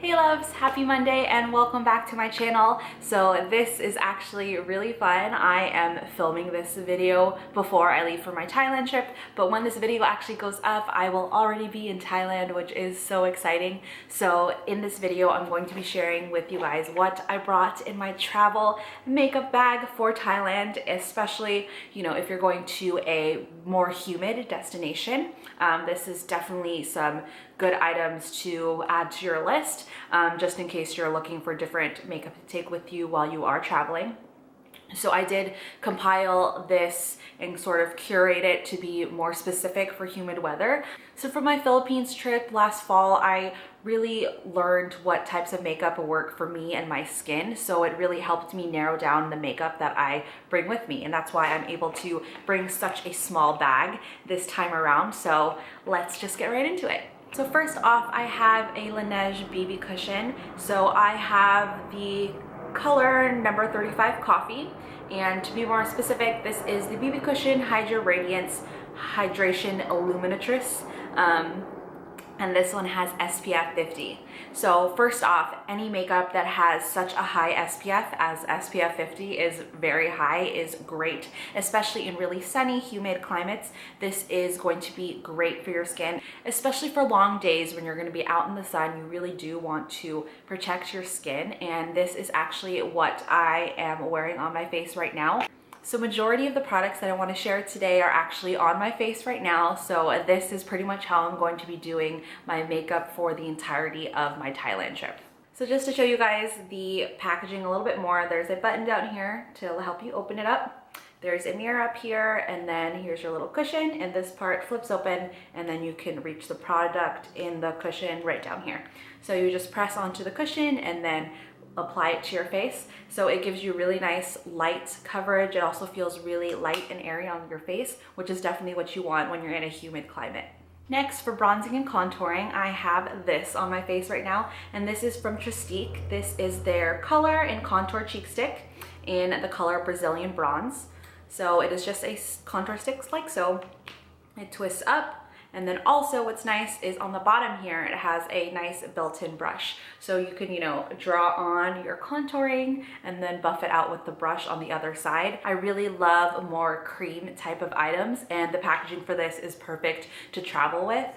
Hey loves, happy Monday and welcome back to my channel. So this is actually really fun. I am filming this video before I leave for my Thailand trip, but when this video actually goes up, I will already be in Thailand, which is so exciting. So in this video, I'm going to be sharing with you guys what I brought in my travel makeup bag for Thailand, especially, if you're going to a more humid destination. This is definitely some good items to add to your list, just in case you're looking for different makeup to take with you while you are traveling. So I did compile this and sort of curate it to be more specific for humid weather. So for my Philippines trip last fall, I really learned what types of makeup work for me and my skin. So it really helped me narrow down the makeup that I bring with me. And that's why I'm able to bring such a small bag this time around. So let's just get right into it. So first off, I have a Laneige BB cushion. So I have the color number 35 coffee, and to be more specific, this is the BB cushion Hydra Radiance Hydration Illuminatress, and this one has SPF 50. So first off, any makeup that has such a high SPF as SPF 50 is very high is great, especially in really sunny, humid climates. This is going to be great for your skin, especially for long days when you're going to be out in the sun. You really do want to protect your skin, and this is actually what I am wearing on my face right now. So majority of the products that I want to share today are actually on my face right now. So this is pretty much how I'm going to be doing my makeup for the entirety of my Thailand trip. So just to show you guys the packaging a little bit more, there's a button down here to help you open it up. There's a mirror up here, and then here's your little cushion, and this part flips open, and then you can reach the product in the cushion right down here. So you just press onto the cushion and then apply it to your face. So it gives you really nice light coverage. It also feels really light and airy on your face, which is definitely what you want when you're in a humid climate. Next, for bronzing and contouring, I have this on my face right now, and this is from Trestique. This is their Color and Contour Cheek Stick in the color Brazilian Bronze. So it is just a contour stick like so. It twists up. And then also what's nice is on the bottom here, it has a nice built-in brush. So you can, draw on your contouring and then buff it out with the brush on the other side. I really love more cream type of items, and the packaging for this is perfect to travel with.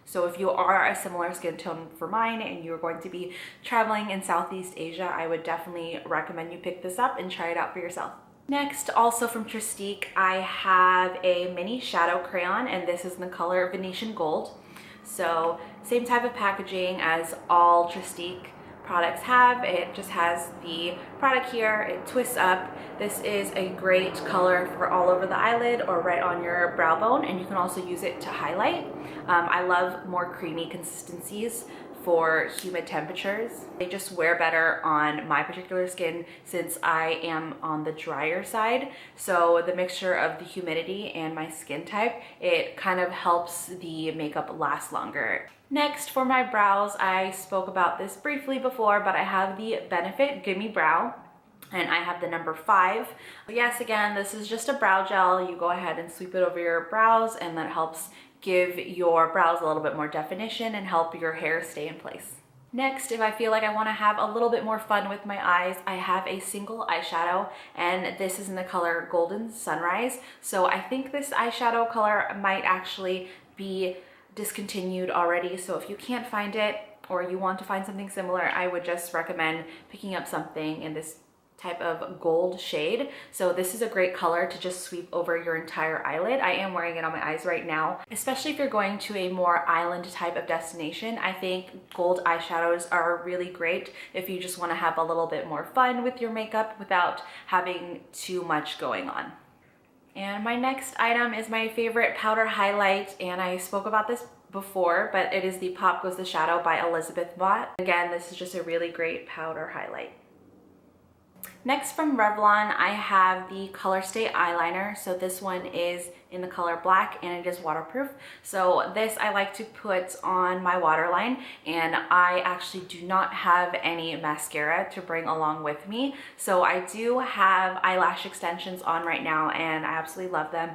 So if you are a similar skin tone for mine and you're going to be traveling in Southeast Asia, I would definitely recommend you pick this up and try it out for yourself. Next, also from Trestique, I have a mini shadow crayon, and this is in the color Venetian Gold. So same type of packaging as all Trestique products have. It just has the product here, it twists up. This is a great color for all over the eyelid or right on your brow bone, and you can also use it to highlight. I love more creamy consistencies for humid temperatures. They just wear better on my particular skin since I am on the drier side. So the mixture of the humidity and my skin type, it kind of helps the makeup last longer. Next, for my brows, I spoke about this briefly before, but I have the Benefit Gimme Brow, and I have the number 5. Yes, again, this is just a brow gel. You go ahead and sweep it over your brows, and that helps give your brows a little bit more definition and help your hair stay in place. Next, if I feel like I want to have a little bit more fun with my eyes, I have a single eyeshadow, and this is in the color Golden Sunrise. So I think this eyeshadow color might actually be discontinued already. So if you can't find it or you want to find something similar, I would just recommend picking up something in this type of gold shade. So this is a great color to just sweep over your entire eyelid. I am wearing it on my eyes right now. Especially if you're going to a more island type of destination, I think gold eyeshadows are really great if you just want to have a little bit more fun with your makeup without having too much going on. And my next item is my favorite powder highlight, and I spoke about this before, but it is the Pop Goes the Shadow by Elizabeth Mott. Again, this is just a really great powder highlight. Next from Revlon, I have the Color Stay eyeliner. So this one is in the color black and it is waterproof. So this I like to put on my waterline, and I actually do not have any mascara to bring along with me. So I do have eyelash extensions on right now and I absolutely love them.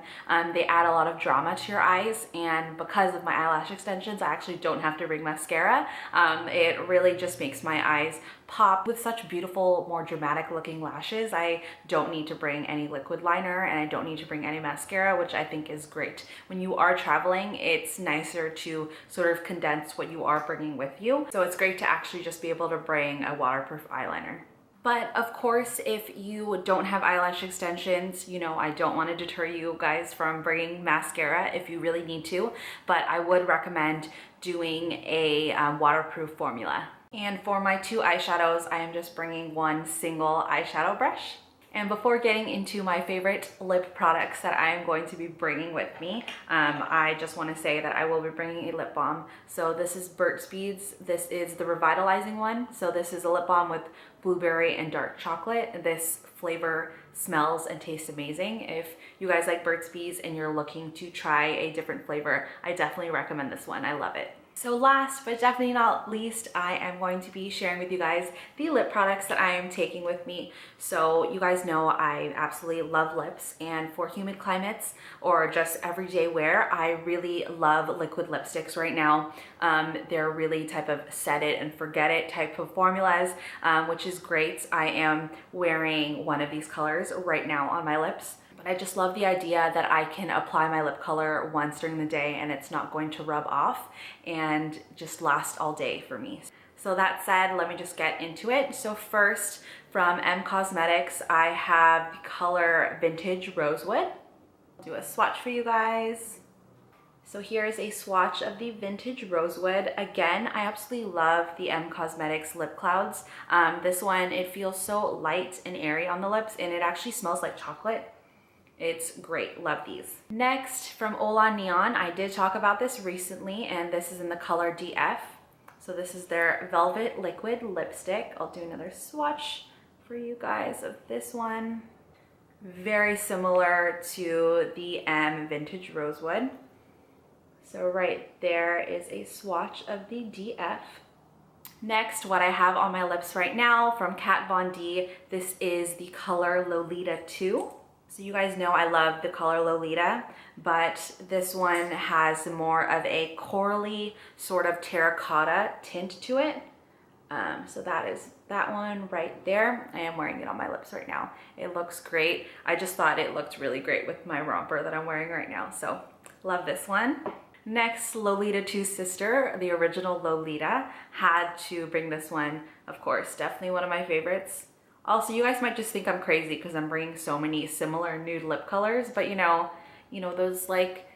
They add a lot of drama to your eyes, and because of my eyelash extensions, I actually don't have to bring mascara. It really just makes my eyes pop with such beautiful, more dramatic looking lashes. I don't need to bring any liquid liner and I don't need to bring any mascara, which I think is great. When you are traveling, it's nicer to sort of condense what you are bringing with you. So it's great to actually just be able to bring a waterproof eyeliner. But of course, if you don't have eyelash extensions, you know, I don't want to deter you guys from bringing mascara if you really need to, but I would recommend doing a waterproof formula. And for my two eyeshadows, I am just bringing one single eyeshadow brush. And before getting into my favorite lip products that I am going to be bringing with me, I just want to say that I will be bringing a lip balm. So this is Burt's Bees. This is the revitalizing one. So this is a lip balm with blueberry and dark chocolate. This flavor smells and tastes amazing. If you guys like Burt's Bees and you're looking to try a different flavor, I definitely recommend this one. I love it. So last but definitely not least, I am going to be sharing with you guys the lip products that I am taking with me. So you guys know I absolutely love lips, and for humid climates or just everyday wear, I really love liquid lipsticks right now. They're really type of set it and forget it type of formulas, which is great. I am wearing one of these colors right now on my lips. But I just love the idea that I can apply my lip color once during the day and it's not going to rub off and just last all day for me. So that said, let me just get into it. So first, from M Cosmetics, I have the color Vintage Rosewood. I'll do a swatch for you guys. So here is a swatch of the Vintage Rosewood. Again, I absolutely love the M Cosmetics Lip Clouds. This one, it feels so light and airy on the lips, and it actually smells like chocolate. It's great, love these. Next, from Hola Neon, I did talk about this recently, and this is in the color DF. So this is their Velvet Liquid Lipstick. I'll do another swatch for you guys of this one. Very similar to the M Vintage Rosewood. So right there is a swatch of the DF. Next, what I have on my lips right now from Kat Von D, this is the color Lolita 2. So you guys know I love the color Lolita, but this one has more of a corally sort of terracotta tint to it. So that is that one right there. I am wearing it on my lips right now. It looks great. I just thought it looked really great with my romper that I'm wearing right now. So love this one. Next, Lolita 2 Sister, the original Lolita. Had to bring this one, of course, definitely one of my favorites. Also, you guys might just think I'm crazy because I'm bringing so many similar nude lip colors, but you know, those like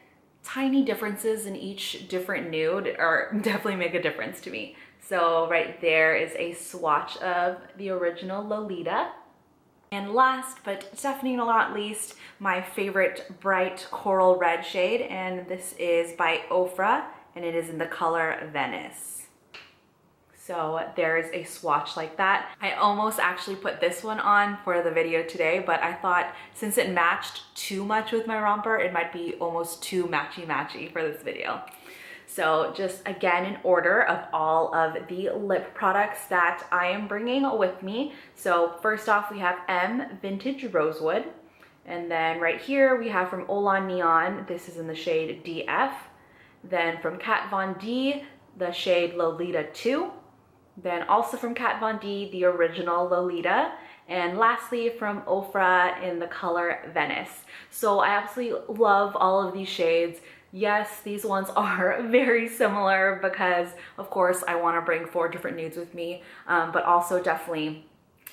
tiny differences in each different nude are definitely make a difference to me. So right there is a swatch of the original Lolita. And last but definitely not least, my favorite bright coral red shade, and this is by Ofra, and it is in the color Venice. So there's a swatch like that. I almost actually put this one on for the video today, but I thought since it matched too much with my romper, it might be almost too matchy-matchy for this video. So just again, in order of all of the lip products that I am bringing with me. So first off, we have M Vintage Rosewood. And then right here, we have from Hola Neon, this is in the shade DF. Then from Kat Von D, the shade Lolita 2. Then also from Kat Von D, the original Lolita. And lastly from Ofra in the color Venice. So I absolutely love all of these shades. Yes, these ones are very similar because of course I want to bring 4 different nudes with me, but also definitely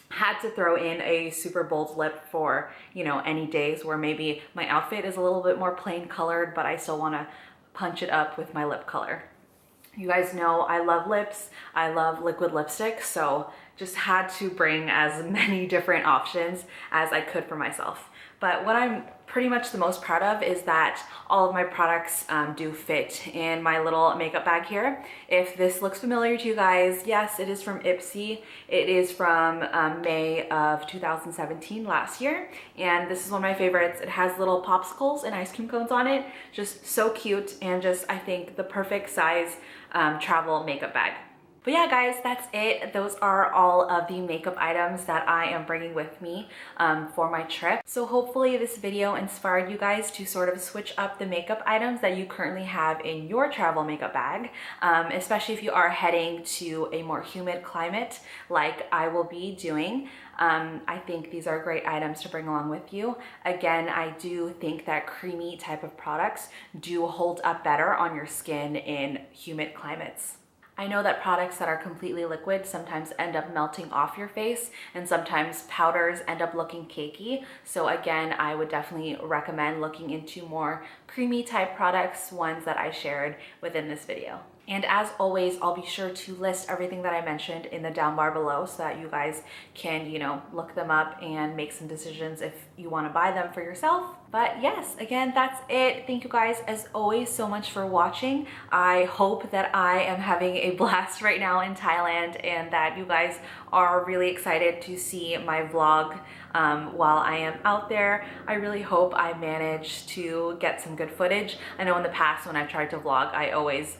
had to throw in a super bold lip for, you know, any days where maybe my outfit is a little bit more plain colored, but I still want to punch it up with my lip color. You guys know I love lips, I love liquid lipstick, so just had to bring as many different options as I could for myself. But what I'm pretty much the most proud of is that all of my products do fit in my little makeup bag here. If this looks familiar to you guys, yes, it is from Ipsy. It is from May of 2017, last year, and this is one of my favorites. It has little popsicles and ice cream cones on it. Just so cute, and just I think the perfect size travel makeup bag. But yeah, guys, that's it. Those are all of the makeup items that I am bringing with me for my trip. So hopefully this video inspired you guys to sort of switch up the makeup items that you currently have in your travel makeup bag, especially if you are heading to a more humid climate like I will be doing. I think these are great items to bring along with you. Again, I do think that creamy type of products do hold up better on your skin in humid climates. I know that products that are completely liquid sometimes end up melting off your face, and sometimes powders end up looking cakey. So again, I would definitely recommend looking into more creamy type products, ones that I shared within this video. And as always, I'll be sure to list everything that I mentioned in the down bar below so that you guys can, look them up and make some decisions if you want to buy them for yourself. But yes, again, that's it. Thank you guys as always so much for watching. I hope that I am having a blast right now in Thailand and that you guys are really excited to see my vlog while I am out there. I really hope I manage to get some good footage. I know in the past when I've tried to vlog, I always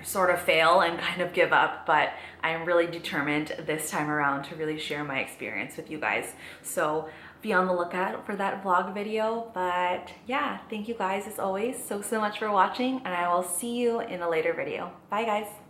sort of fail and kind of give up, but I am really determined this time around to really share my experience with you guys. So be on the lookout for that vlog video. But yeah, thank you guys as always so much for watching, and I will see you in a later video. Bye guys.